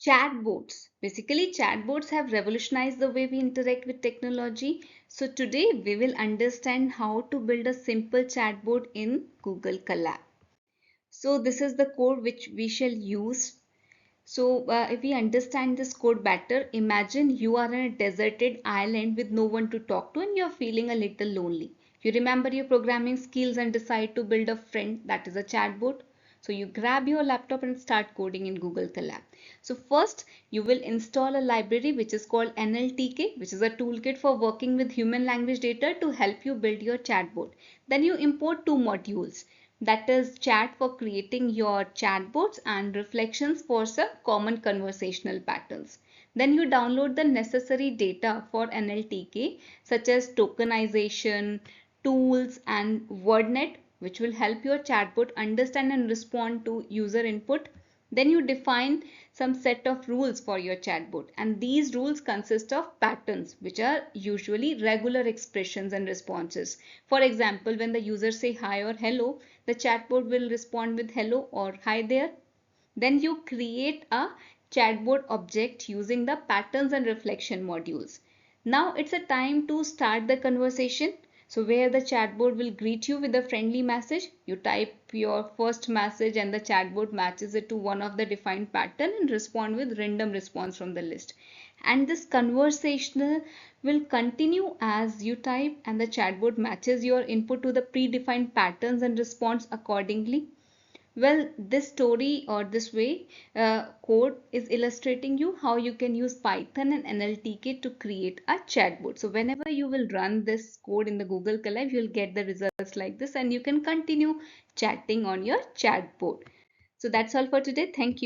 Chatbots. Basically, chatbots have revolutionized the way we interact with technology. So today we will understand how to build a simple chatbot in Google Colab. So this is the code which we shall use. So if we understand this code better, imagine you are on a deserted island with no one to talk to and you're feeling a little lonely. You remember your programming skills and decide to build a friend that is a chatbot. So you grab your laptop and start coding in Google Colab. So first you will install a library which is called NLTK, which is a toolkit for working with human language data to help you build your chatbot. Then you import two modules, that is chat for creating your chatbots and reflections for some common conversational patterns. Then you download the necessary data for NLTK such as tokenization, tools and WordNet, which will help your chatbot understand and respond to user input. Then you define some set of rules for your chatbot, and these rules consist of patterns which are usually regular expressions and responses. For example, when the user say hi or hello, the chatbot will respond with hello or hi there. Then you create a chatbot object using the patterns and reflection modules. Now it's a time to start the conversation. So where the chatbot will greet you with a friendly message, you type your first message and the chatbot matches it to one of the defined pattern and respond with random response from the list. And this conversational will continue as you type and the chatbot matches your input to the predefined patterns and responds accordingly. Well, this story or this way code is illustrating you how you can use Python and NLTK to create a chatbot. So whenever you will run this code in the Google Colab, you'll get the results like this and you can continue chatting on your chatbot. So that's all for today. Thank you.